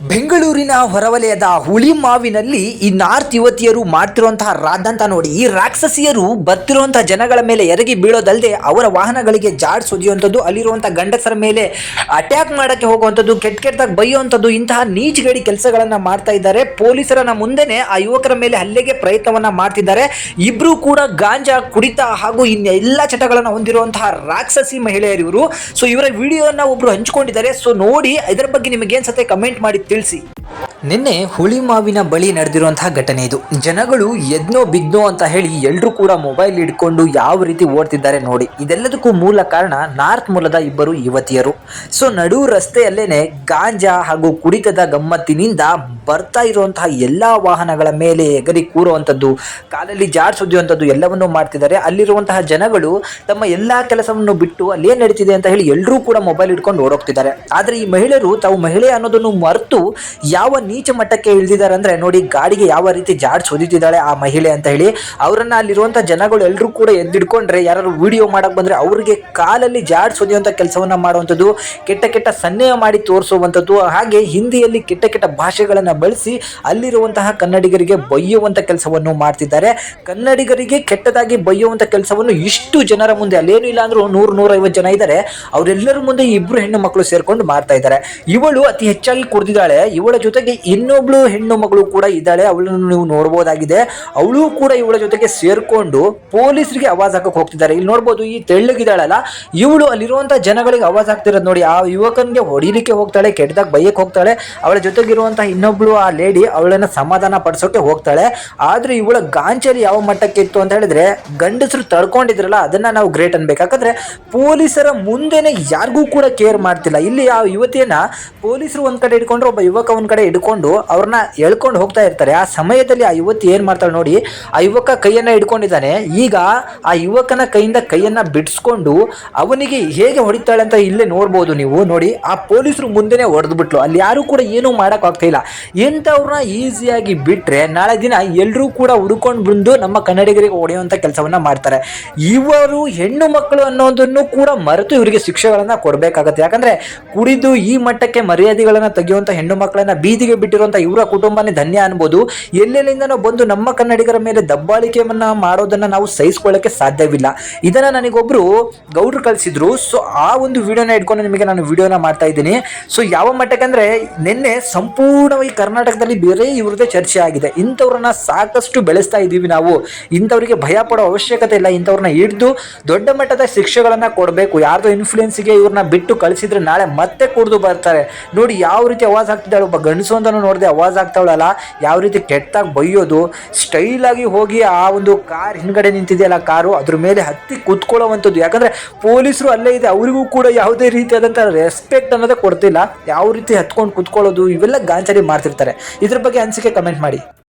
ಬೆಂಗಳೂರಿನ ಹೊರವಲಯದ ಹುಳಿಮಾವಿನಲ್ಲಿ ಈ ನಾರ್ತ್ ಯುವತಿಯರು ಮಾಡ್ತಿರುವಂತಹ ರಾದಂತ ನೋಡಿ. ಈ ರಾಕ್ಷಸಿಯರು ಬರ್ತಿರುವಂತಹ ಜನಗಳ ಮೇಲೆ ಎರಗಿ ಬೀಳೋದಲ್ಲದೆ ಅವರ ವಾಹನಗಳಿಗೆ ಜಾಡ್ ಸುದಿಯುವಂಥದ್ದು, ಅಲ್ಲಿರುವಂತಹ ಗಂಡಸರ ಮೇಲೆ ಅಟ್ಯಾಕ್ ಮಾಡಕ್ಕೆ ಹೋಗುವಂಥದ್ದು, ಕೆಟ್ಟದಾಗಿ ಬೈಯುವಂಥದ್ದು, ಇಂತಹ ನೀಚಗೇಡಿ ಕೆಲಸಗಳನ್ನ ಮಾಡ್ತಾ ಇದ್ದಾರೆ. ಪೊಲೀಸರನ್ನ ಮುಂದೆನೆ ಆ ಯುವಕರ ಮೇಲೆ ಹಲ್ಲೆಗೆ ಪ್ರಯತ್ನವನ್ನ ಮಾಡ್ತಿದ್ದಾರೆ. ಇಬ್ರು ಕೂಡ ಗಾಂಜಾ ಕುಡಿತ ಹಾಗೂ ಇನ್ನೆಲ್ಲ ಚಟಗಳನ್ನ ಹೊಂದಿರುವಂತಹ ರಾಕ್ಷಸಿ ಮಹಿಳೆಯರು ಇವರು. ಸೊ ಇವರ ವಿಡಿಯೋನ ಒಬ್ರು ಹಂಚಿಕೊಂಡಿದ್ದಾರೆ. ಸೊ ನೋಡಿ, ಇದರ ಬಗ್ಗೆ ನಿಮಗೆ ಏನ್ಸತ್ತೆ ಕಮೆಂಟ್ ಮಾಡಿ ತಿಳಿಸಿ. ನಿನ್ನೆ ಹುಳಿಮಾವಿನ ಬಳಿ ನಡೆದಿರುವಂತಹ ಘಟನೆ ಇದು. ಜನಗಳು ಎದ್ನೋ ಬಿದ್ನೋ ಅಂತ ಹೇಳಿ ಎಲ್ಲರೂ ಕೂಡ ಮೊಬೈಲ್ ಹಿಡ್ಕೊಂಡು ಯಾವ ರೀತಿ ಓಡ್ತಿದ್ದಾರೆ ನೋಡಿ. ಇದೆಲ್ಲದಕ್ಕೂ ಮೂಲ ಕಾರಣ ನಾರ್ತ್ ಮೂಲದ ಇಬ್ಬರು ಯುವತಿಯರು. ಸೊ ನಡು ರಸ್ತೆಯಲ್ಲೇನೆ ಗಾಂಜಾ ಹಾಗೂ ಕುಡಿತದ ಗಮ್ಮತ್ತಿನಿಂದ ಬರ್ತಾ ಇರುವಂತಹ ಎಲ್ಲಾ ವಾಹನಗಳ ಮೇಲೆ ಎಗರಿ ಕೂರುವಂಥದ್ದು, ಕಾಲಲ್ಲಿ ಜಾಡ್ ಸುದ್ದಿಯುವಂಥದ್ದು ಎಲ್ಲವನ್ನೂ ಮಾಡ್ತಿದ್ದಾರೆ. ಅಲ್ಲಿರುವಂತಹ ಜನಗಳು ತಮ್ಮ ಎಲ್ಲಾ ಕೆಲಸವನ್ನು ಬಿಟ್ಟು ಅಲ್ಲೇನ್ ನಡೀತಿದೆ ಅಂತ ಹೇಳಿ ಎಲ್ಲರೂ ಕೂಡ ಮೊಬೈಲ್ ಹಿಡ್ಕೊಂಡು ಓಡೋಗ್ತಿದ್ದಾರೆ. ಆದ್ರೆ ಈ ಮಹಿಳೆಯರು ತಾವು ಮಹಿಳೆ ಅನ್ನೋದನ್ನು ಮರೆತು ಯಾವ ನೀಚ ಮಟ್ಟಕ್ಕೆ ಇಳಿದಿದ್ದಾರೆ ಅಂದ್ರೆ ನೋಡಿ, ಗಾಡಿಗೆ ಯಾವ ರೀತಿ ಜಾಡ್ ಸುದಿತಿದ್ದಾಳೆ ಆ ಮಹಿಳೆ ಅಂತ ಹೇಳಿ. ಅವರನ್ನ ಅಲ್ಲಿರುವಂತಹ ಜನಗಳು ಎಲ್ಲರೂ ಕೂಡ ಎದ್ದಿಡ್ಕೊಂಡ್ರೆ, ಯಾರು ವಿಡಿಯೋ ಮಾಡಕ್ ಬಂದ್ರೆ ಅವರಿಗೆ ಕಾಲಲ್ಲಿ ಜಾಡ್ ಸುದಿಯುವಂತ ಕೆಲಸವನ್ನ ಮಾಡುವಂಥದ್ದು, ಕೆಟ್ಟ ಕೆಟ್ಟ ಸನ್ನೆಯ ಮಾಡಿ ತೋರಿಸುವಂಥದ್ದು, ಹಾಗೆ ಹಿಂದಿಯಲ್ಲಿ ಕೆಟ್ಟ ಕೆಟ್ಟ ಭಾಷೆಗಳನ್ನ ಬಳಸಿ ಅಲ್ಲಿರುವಂತಹ ಕನ್ನಡಿಗರಿಗೆ ಬೈಯುವಂತ ಕೆಲಸವನ್ನು ಮಾಡ್ತಿದ್ದಾರೆ. ಕನ್ನಡಿಗರಿಗೆ ಕೆಟ್ಟದಾಗಿ ಬೈಯುವಂತ ಕೆಲಸವನ್ನು ಇಷ್ಟು ಜನರ ಮುಂದೆ, ಅಲ್ಲೇನು ಇಲ್ಲ ಅಂದ್ರೂ 100-150 ಜನ ಇದ್ದಾರೆ, ಅವರೆಲ್ಲರ ಮುಂದೆ ಇಬ್ರು ಹೆಣ್ಣು ಮಕ್ಕಳು ಸೇರ್ಕೊಂಡು ಮಾಡ್ತಾ ಇದ್ದಾರೆ. ಇವಳು ಅತಿ ಹೆಚ್ಚಾಗಿ ಕುಡಿದಿದ್ದಾಳೆ. ಇವಳ ಜೊತೆಗೆ ಇನ್ನೊಬ್ಳು ಹೆಣ್ಣು ಮಗಳು ಕೂಡ ಇದ್ದಾಳೆ, ಅವಳನ್ನು ನೀವು ನೋಡಬಹುದಾಗಿದೆ. ಅವಳು ಕೂಡ ಇವಳ ಜೊತೆಗೆ ಸೇರ್ಕೊಂಡು ಪೊಲೀಸರಿಗೆ ಆವಾಜ್ ಹಾಕಕ್ಕೆ ಹೋಗ್ತಿದ್ದಾರೆ. ಇಲ್ಲಿ ನೋಡ್ಬೋದು, ಈ ತೆಳ್ಳಗಿದ್ದಾಳಲ್ಲ ಇವಳು ಅಲ್ಲಿರುವಂತಹ ಜನಗಳಿಗೆ ಆವಾಜ್ ಹಾಕ್ತಿರೋದು ನೋಡಿ. ಆ ಯುವಕನಿಗೆ ಹೊಡಿಲಿಕ್ಕೆ ಹೋಗ್ತಾಳೆ, ಕೆಟ್ಟದಾಗ ಬೈಯಕ್ಕೆ ಹೋಗ್ತಾಳೆ. ಅವಳ ಜೊತೆಗಿರುವಂತಹ ಇನ್ನೊಬ್ಳು ಆ ಲೇಡಿ ಅವಳನ್ನ ಸಮಾಧಾನ ಪಡಿಸೋಕೆ ಹೋಗ್ತಾಳೆ. ಆದ್ರೆ ಇವಳ ಗಾಂಚಲಿ ಯಾವ ಮಟ್ಟಕ್ಕೆ ಇತ್ತು ಅಂತ ಹೇಳಿದ್ರೆ, ಗಂಡಸರು ತಡ್ಕೊಂಡಿದ್ರಲ್ಲ ಅದನ್ನ ನಾವು ಗ್ರೇಟ್ ಅನ್ಬೇಕು. ಯಾಕಂದ್ರೆ ಪೊಲೀಸರ ಮುಂದೆನೆ ಯಾರಿಗೂ ಕೂಡ ಕೇರ್ ಮಾಡ್ತಿಲ್ಲ. ಇಲ್ಲಿ ಆ ಯುವತಿಯನ್ನ ಪೊಲೀಸರು ಒಂದ್ ಕಡೆ ಹಿಡ್ಕೊಂಡ್ರೆ, ಒಬ್ಬ ಯುವಕ ಒಂದ್ ಕಡೆ ಹಿಡ್ಕೊಂಡು ಅವ್ರನ್ನ ಎಳ್ಕೊಂಡು ಹೋಗ್ತಾ ಇರ್ತಾರೆ. ಆ ಸಮಯದಲ್ಲಿ ಆ ಯುವತಿ ಏನ್ ಮಾಡ್ತಾಳೆ ನೋಡಿ, ಆ ಯುವಕ ಕೈಯನ್ನ ಹಿಡ್ಕೊಂಡಿದ್ದಾನೆ. ಈಗ ಆ ಯುವಕನ ಕೈಯಿಂದ ಕೈಯನ್ನ ಬಿಡಿಸ್ಕೊಂಡು ಅವನಿಗೆ ಹೇಗೆ ಹೊಡಿತಾಳೆ ಅಂತ ಇಲ್ಲೇ ನೋಡ್ಬೋದು ನೀವು. ನೋಡಿ, ಆ ಪೊಲೀಸರು ಮುಂದೆನೆ ಹೊಡೆದು ಬಿಟ್ಲು. ಅಲ್ಲಿ ಯಾರು ಕೂಡ ಏನೂ ಮಾಡಕ್ ಆಗ್ತಾ ಇಲ್ಲ. ಎಂತವ್ರನ್ನ ಈಸಿಯಾಗಿ ಬಿಟ್ರೆ ನಾಳೆ ದಿನ ಎಲ್ಲರೂ ಕೂಡ ಹುಡ್ಕೊಂಡು ಬಂದು ನಮ್ಮ ಕನ್ನಡಿಗರಿಗೆ ಹೊಡೆಯುವಂತ ಕೆಲಸವನ್ನ ಮಾಡ್ತಾರೆ. ಇವರು ಹೆಣ್ಣು ಮಕ್ಕಳು ಅನ್ನೋದನ್ನು ಕೂಡ ಮರೆತು ಇವರಿಗೆ ಶಿಕ್ಷೆಗಳನ್ನ ಕೊಡ್ಬೇಕಾಗತ್ತೆ. ಯಾಕಂದ್ರೆ ಕುಡಿದು ಈ ಮಟ್ಟಕ್ಕೆ ಮರ್ಯಾದೆಗಳನ್ನ ತೆಗೆಯುವಂತ ಹೆಣ್ಣು ಮಕ್ಕಳನ್ನ ಬೀದಿಗೆ ಬಿಟ್ಟಿರುವಂತ ಇವರ ಕುಟುಂಬನೇ ಧನ್ಯ ಅನ್ಬೋದು. ಎಲ್ಲೆಲ್ಲಿಂದನೋ ಬಂದು ನಮ್ಮ ಕನ್ನಡಿಗರ ಮೇಲೆ ದಬ್ಬಾಳಿಕೆಯನ್ನ ಮಾಡೋದನ್ನ ನಾವು ಸಹಿಸ್ಕೊಳ್ಳಕ್ಕೆ ಸಾಧ್ಯವಿಲ್ಲ. ಇದನ್ನ ನನಗೊಬ್ರು ಗೌಡ್ರು ಕಳಿಸಿದ್ರು. ಸೊ ಆ ಒಂದು ವಿಡಿಯೋನ ಇಟ್ಕೊಂಡು ನಿಮಗೆ ನಾನು ವಿಡಿಯೋನ ಮಾಡ್ತಾ ಇದ್ದೀನಿ. ಸೊ ಯಾವ ಮಟ್ಟಕ್ಕೆ ಅಂದ್ರೆ, ನಿನ್ನೆ ಸಂಪೂರ್ಣವಾಗಿ ಕರ್ನಾಟಕದಲ್ಲಿ ಬೇರೆ ಇವ್ರದ್ದೇ ಚರ್ಚೆ ಆಗಿದೆ. ಇಂಥವ್ರನ್ನ ಸಾಕಷ್ಟು ಬೆಳೆಸ್ತಾ ಇದ್ದೀವಿ ನಾವು. ಇಂಥವ್ರಿಗೆ ಭಯ ಪಡೋ ಅವಶ್ಯಕತೆ ಇಲ್ಲ. ಇಂಥವ್ರನ್ನ ಹಿಡಿದು ದೊಡ್ಡ ಮಟ್ಟದ ಶಿಕ್ಷೆಗಳನ್ನ ಕೊಡಬೇಕು. ಯಾರ್ದೋ ಇನ್ಫ್ಲೂಯೆನ್ಸ್ಗೆ ಇವ್ರನ್ನ ಬಿಟ್ಟು ಕಳಿಸಿದ್ರೆ ನಾಳೆ ಮತ್ತೆ ಕುಡಿದು ಬರ್ತಾರೆ. ನೋಡಿ ಯಾವ ರೀತಿ ಆವಾಜ್ ಆಗ್ತಿದ್ದಾಳೆ. ಒಬ್ಬ ಗಂಡಸು ಅಂತಾನು ನೋಡಿದೆ ಆವಾಜ್ ಆಗ್ತಾವಳಲ್ಲ, ಯಾವ ರೀತಿ ಕೆಟ್ಟಾಗಿ ಬೈಯೋದು, ಸ್ಟೈಲ್ ಆಗಿ ಹೋಗಿ ಆ ಒಂದು ಕಾರ್ ಹಿಂದ್ಗಡೆ ನಿಂತಿದೆಯಲ್ಲ ಕಾರು, ಅದ್ರ ಮೇಲೆ ಹತ್ತಿ ಕೂತ್ಕೊಳ್ಳುವಂಥದ್ದು. ಯಾಕಂದ್ರೆ ಪೊಲೀಸರು ಅಲ್ಲೇ ಇದೆ, ಅವರಿಗೂ ಕೂಡ ಯಾವುದೇ ರೀತಿಯಾದಂಥ ರೆಸ್ಪೆಕ್ಟ್ ಅನ್ನೋದೇ ಕೊಡ್ತಿಲ್ಲ. ಯಾವ ರೀತಿ ಹತ್ಕೊಂಡು ಕೂತ್ಕೊಳ್ಳೋದು, ಇವೆಲ್ಲ ಗಾಂಚಲಿ ಮಾಡ್ತಿರ್ತಾರೆ. ಇದ್ರ ಬಗ್ಗೆ ಅನಿಸಿಕೆ ಕಮೆಂಟ್ ಮಾಡಿ.